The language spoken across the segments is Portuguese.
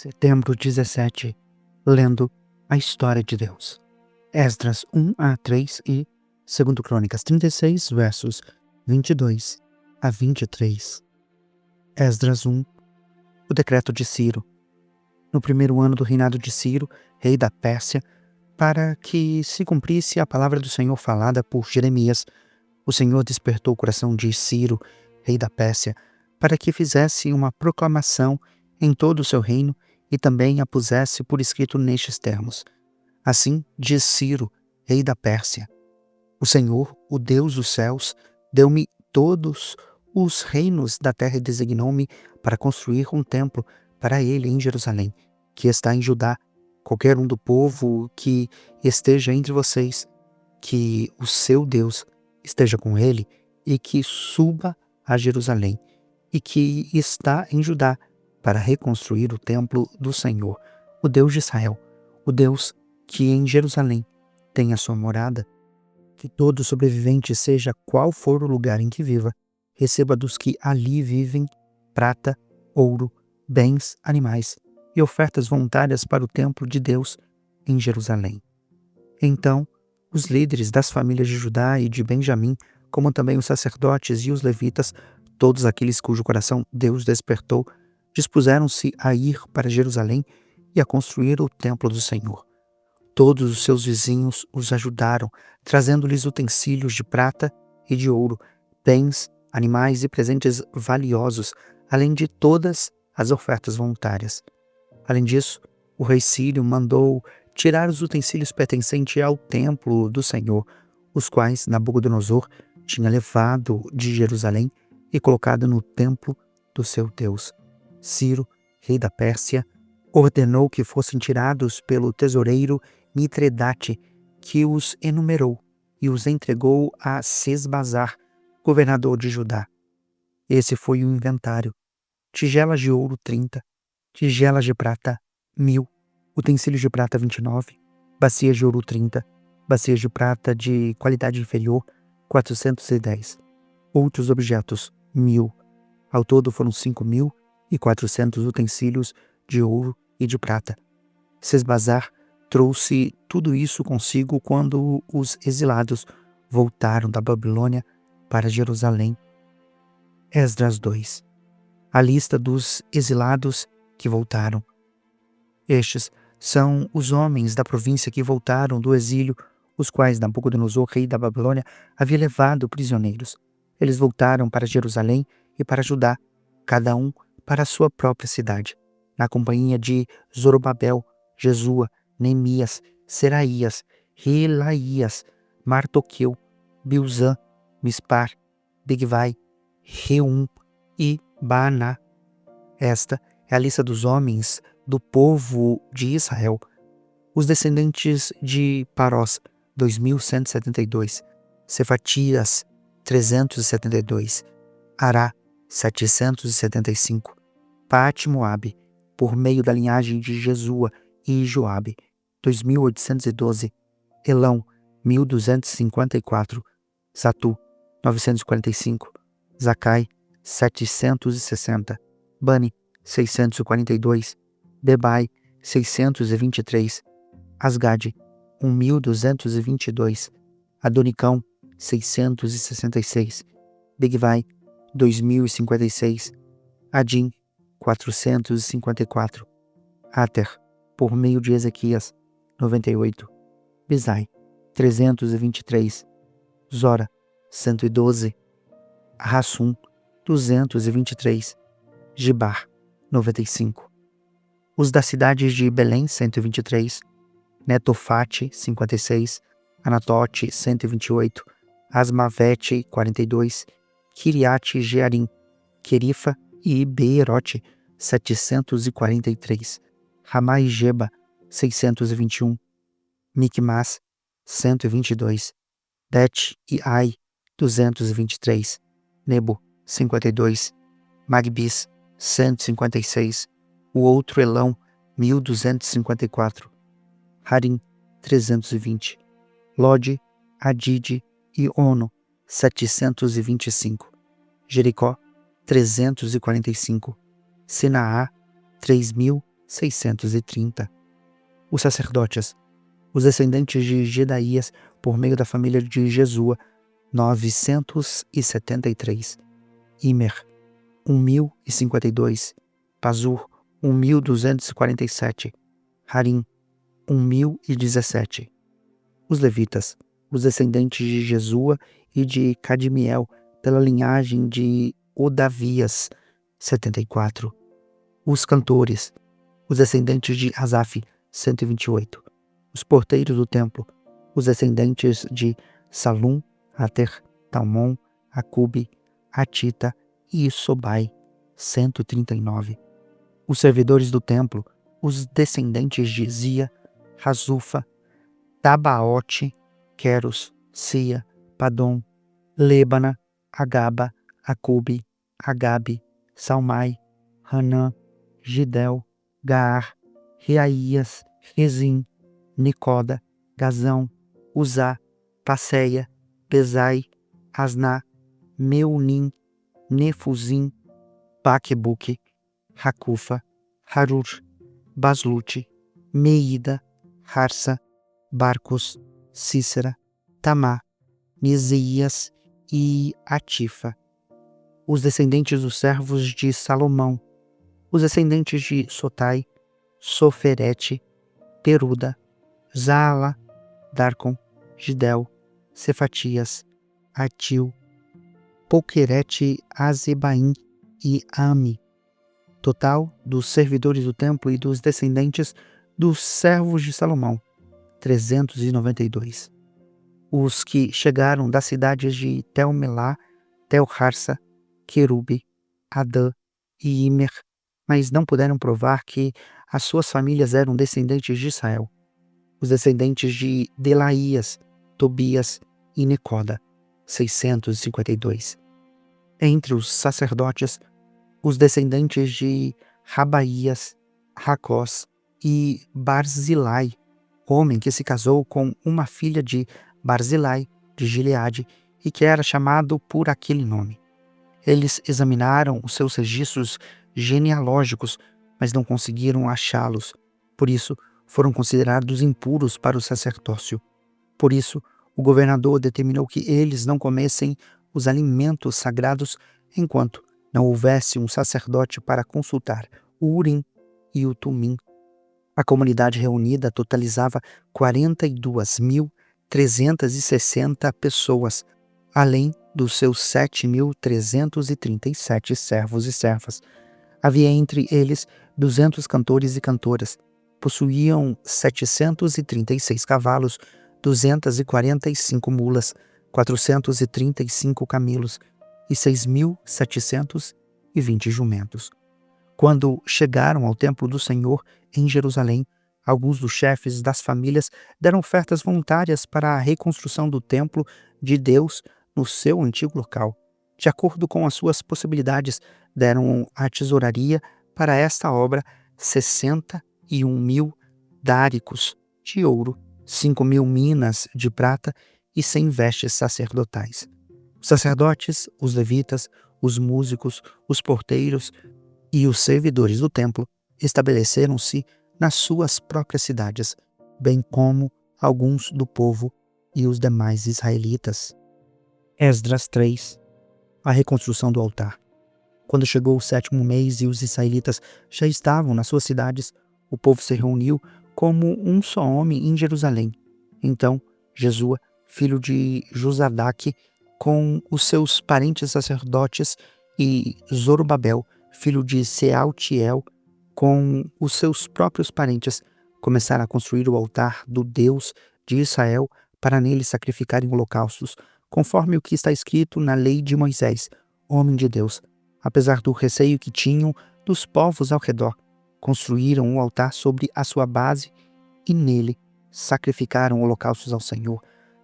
Setembro 17, lendo a história de Deus. Esdras 1 a 3 e 2 Crônicas 36, versos 22 a 23. Esdras 1. O decreto de Ciro. No primeiro ano do reinado de Ciro, rei da Pérsia, para que se cumprisse a palavra do Senhor falada por Jeremias, o Senhor despertou o coração de Ciro, rei da Pérsia, para que fizesse uma proclamação em todo o seu reino e também a pusesse por escrito nestes termos. Assim diz Ciro, rei da Pérsia: o Senhor, o Deus dos céus, deu-me todos os reinos da terra e designou-me para construir um templo para ele em Jerusalém, que está em Judá. Qualquer um do povo que esteja entre vocês, que o seu Deus esteja com ele e que suba a Jerusalém e que está em Judá para reconstruir o templo do Senhor, o Deus de Israel, o Deus que em Jerusalém tem a sua morada. Que todo sobrevivente, seja qual for o lugar em que viva, receba dos que ali vivem prata, ouro, bens, animais e ofertas voluntárias para o templo de Deus em Jerusalém. Então, os líderes das famílias de Judá e de Benjamim, como também os sacerdotes e os levitas, todos aqueles cujo coração Deus despertou, dispuseram-se a ir para Jerusalém e a construir o templo do Senhor. Todos os seus vizinhos os ajudaram, trazendo-lhes utensílios de prata e de ouro, bens, animais e presentes valiosos, além de todas as ofertas voluntárias. Além disso, o rei Sírio mandou tirar os utensílios pertencentes ao templo do Senhor, os quais Nabucodonosor tinha levado de Jerusalém e colocado no templo do seu Deus. Ciro, rei da Pérsia, ordenou que fossem tirados pelo tesoureiro Mitredate, que os enumerou e os entregou a Sesbazar, governador de Judá. Esse foi o inventário: tigelas de ouro 30, tigelas de prata 1000, utensílios de prata 29, bacias de ouro 30, bacias de prata de qualidade inferior 410, outros objetos 1000. Ao todo foram 5.400 utensílios de ouro e de prata. Sesbazar trouxe tudo isso consigo quando os exilados voltaram da Babilônia para Jerusalém. Esdras 2. A lista dos exilados que voltaram. Estes são os homens da província que voltaram do exílio, os quais Nabucodonosor, rei da Babilônia, havia levado prisioneiros. Eles voltaram para Jerusalém e para Judá, cada um para a sua própria cidade, na companhia de Zorobabel, Jesua, Neemias, Seraías, Reelaías, Mardoqueu, Bilzã, Mispar, Bigvai, Reum e Baaná. Esta é a lista dos homens do povo de Israel. Os descendentes de Parós, 2.172, Cefatias, 372, Ará, 775, Paate-Moabe, por meio da linhagem de Jesua e Joabe, 2.812, Elão, 1.254, Zatu, 945, Zacai, 760, Bani, 642, Bebai, 623, Asgade, 1.222, Adonicão, 666, Bigvai, 2.056, Adim, 454, Ater, por meio de Ezequias, 98, Bizai, 323, Zora, 112, Rassum, 223, Gibar, 95. Os das cidades de Belém, 123, Netofate, 56, Anatote, 128, Asmavete, 42, Kiriate Jearim, Querifa e Beerote, 743, Ramá e Geba, 621, Micmas, 122, Bet e Ai, 223, Nebo, 52, Magbis, 156, o outro Elão, 1.254, Harim, 320, Lode, Adide e Ono, 725, Jericó, 345, Senaá, 3.000 630. Os sacerdotes, os descendentes de Jedaías, por meio da família de Jesua, 973. Imer, 1052. Pazur, 1247. Harim, 1017. Os levitas, os descendentes de Jesua e de Cadmiel, pela linhagem de Odavias, 74. Os cantores, os descendentes de Asaf, 128. Os porteiros do templo, os descendentes de Salum, Ater, Talmon, Acube, Atita e Sobai, 139. Os servidores do templo, os descendentes de Zia, Razufa, Tabaote, Queros, Sia, Padom, Lebana, Agaba, Acube, Agabe, Salmai, Hanã, Gidel, Gaar, Reaías, Rezim, Nicoda, Gazão, Uzá, Passeia, Bezai, Asná, Meunim, Nefuzim, Baquebuque, Hacufa, Harur, Baslute, Meida, Harsa, Barcos, Cícera, Tamá, Mesias e Atifa. Os descendentes dos servos de Salomão, os descendentes de Sotai, Soferete, Peruda, Zaala, Darcon, Gidel, Cefatias, Atil, Poquerete, Azebaim e Ami. Total dos servidores do templo e dos descendentes dos servos de Salomão, 392. Os que chegaram das cidades de Tel-Melá, Tel-Harsa, Querube, Adã e Imer, mas não puderam provar que as suas famílias eram descendentes de Israel. Os descendentes de Delaías, Tobias e Necoda, 652. Entre os sacerdotes, os descendentes de Rabaías, Racós e Barzilai, homem que se casou com uma filha de Barzilai, de Gileade, e que era chamado por aquele nome. Eles examinaram os seus registros genealógicos, mas não conseguiram achá-los. Por isso, foram considerados impuros para o sacerdócio. Por isso, o governador determinou que eles não comessem os alimentos sagrados enquanto não houvesse um sacerdote para consultar o Urim e o Tumim. A comunidade reunida totalizava 42.360 pessoas, além dos seus 7.337 servos e servas. Havia entre eles 200 cantores e cantoras. Possuíam 736 cavalos, 245 mulas, 435 camelos e 6.720 jumentos. Quando chegaram ao templo do Senhor em Jerusalém, alguns dos chefes das famílias deram ofertas voluntárias para a reconstrução do templo de Deus no seu antigo local. De acordo com as suas possibilidades, deram à tesouraria para esta obra 61.000 dáricos de ouro, 5.000 minas de prata e 100 vestes sacerdotais. Os sacerdotes, os levitas, os músicos, os porteiros e os servidores do templo estabeleceram-se nas suas próprias cidades, bem como alguns do povo e os demais israelitas. Esdras 3. A reconstrução do altar. Quando chegou o 7º mês e os israelitas já estavam nas suas cidades, o povo se reuniu como um só homem em Jerusalém. Então, Jesua, filho de Josadaque, com os seus parentes sacerdotes, e Zorobabel, filho de Sealtiel, com os seus próprios parentes, começaram a construir o altar do Deus de Israel para nele sacrificarem holocaustos, conforme o que está escrito na lei de Moisés, homem de Deus. Apesar do receio que tinham dos povos ao redor, construíram um altar sobre a sua base e nele sacrificaram holocaustos ao Senhor,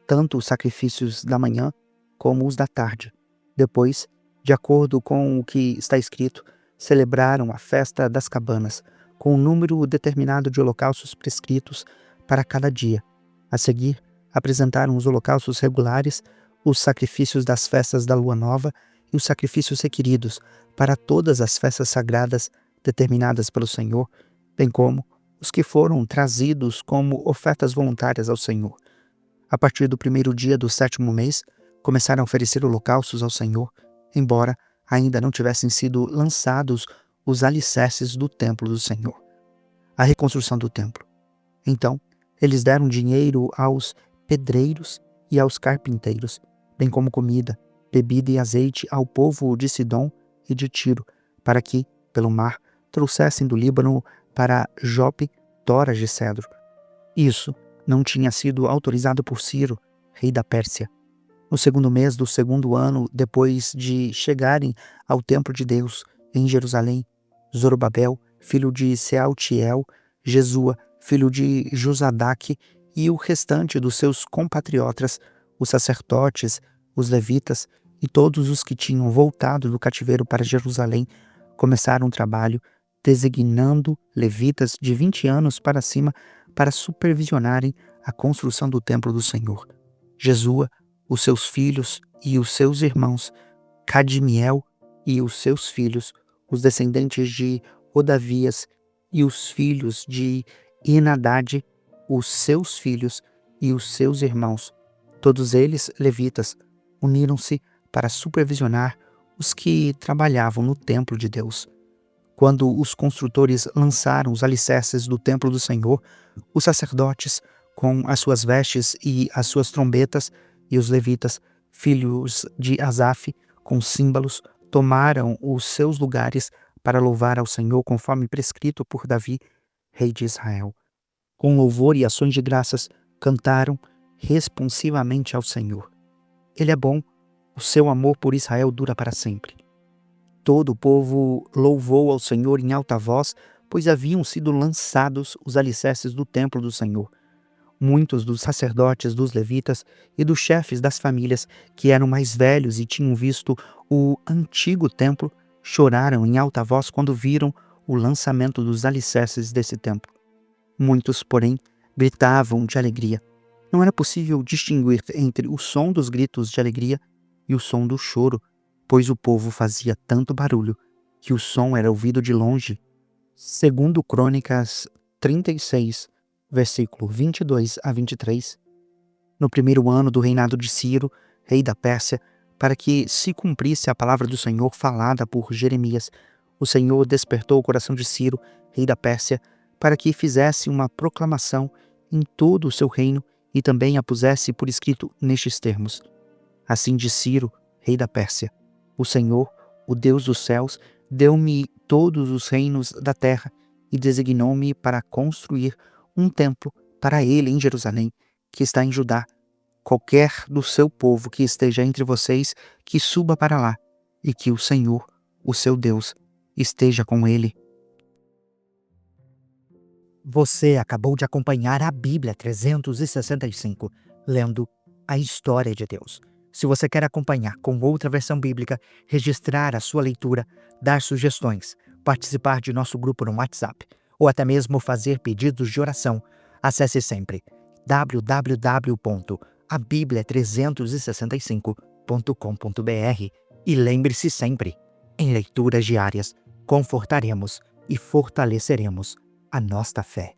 tanto os sacrifícios da manhã como os da tarde. Depois, de acordo com o que está escrito, celebraram a festa das cabanas, com um número determinado de holocaustos prescritos para cada dia. A seguir, apresentaram os holocaustos regulares, os sacrifícios das festas da lua nova e os sacrifícios requeridos para todas as festas sagradas determinadas pelo Senhor, bem como os que foram trazidos como ofertas voluntárias ao Senhor. A partir do primeiro dia do 7º mês, começaram a oferecer holocaustos ao Senhor, embora ainda não tivessem sido lançados os alicerces do templo do Senhor. A reconstrução do templo. Então, eles deram dinheiro aos pedreiros e aos carpinteiros, bem como comida, bebida e azeite ao povo de Sidom e de Tiro, para que, pelo mar, trouxessem do Líbano para Jope toras de cedro. Isso não tinha sido autorizado por Ciro, rei da Pérsia. No 2º mês do 2º ano, depois de chegarem ao templo de Deus em Jerusalém, Zorobabel, filho de Sealtiel, Jesua, filho de Josadaque, e o restante dos seus compatriotas, os sacerdotes, os levitas e todos os que tinham voltado do cativeiro para Jerusalém, começaram o trabalho, designando levitas de 20 anos para cima para supervisionarem a construção do templo do Senhor. Jesua, os seus filhos e os seus irmãos, Cadmiel e os seus filhos, os descendentes de Odavias e os filhos de Henadade, os seus filhos e os seus irmãos, todos eles levitas, uniram-se para supervisionar os que trabalhavam no templo de Deus. Quando os construtores lançaram os alicerces do templo do Senhor, os sacerdotes, com as suas vestes e as suas trombetas, e os levitas, filhos de Asaf, com símbolos, tomaram os seus lugares para louvar ao Senhor conforme prescrito por Davi, rei de Israel. Com louvor e ações de graças, cantaram responsivamente ao Senhor. Ele é bom, o seu amor por Israel dura para sempre. Todo o povo louvou ao Senhor em alta voz, pois haviam sido lançados os alicerces do templo do Senhor. Muitos dos sacerdotes, dos levitas e dos chefes das famílias, que eram mais velhos e tinham visto o antigo templo, choraram em alta voz quando viram o lançamento dos alicerces desse templo. Muitos, porém, gritavam de alegria. Não era possível distinguir entre o som dos gritos de alegria e o som do choro, pois o povo fazia tanto barulho que o som era ouvido de longe. Segundo Crônicas 36, versículo 22 a 23. No primeiro ano do reinado de Ciro, rei da Pérsia, para que se cumprisse a palavra do Senhor falada por Jeremias, o Senhor despertou o coração de Ciro, rei da Pérsia, para que fizesse uma proclamação em todo o seu reino e também a pusesse por escrito nestes termos. Assim diz Ciro, rei da Pérsia: o Senhor, o Deus dos céus, deu-me todos os reinos da terra e designou-me para construir um templo para ele em Jerusalém, que está em Judá. Qualquer do seu povo que esteja entre vocês, que suba para lá, e que o Senhor, o seu Deus, esteja com ele. Você acabou de acompanhar a Bíblia 365, lendo a história de Deus. Se você quer acompanhar com outra versão bíblica, registrar a sua leitura, dar sugestões, participar de nosso grupo no WhatsApp, ou até mesmo fazer pedidos de oração, acesse sempre www.abiblia365.com.br e lembre-se sempre, em leituras diárias, confortaremos e fortaleceremos a nossa fé.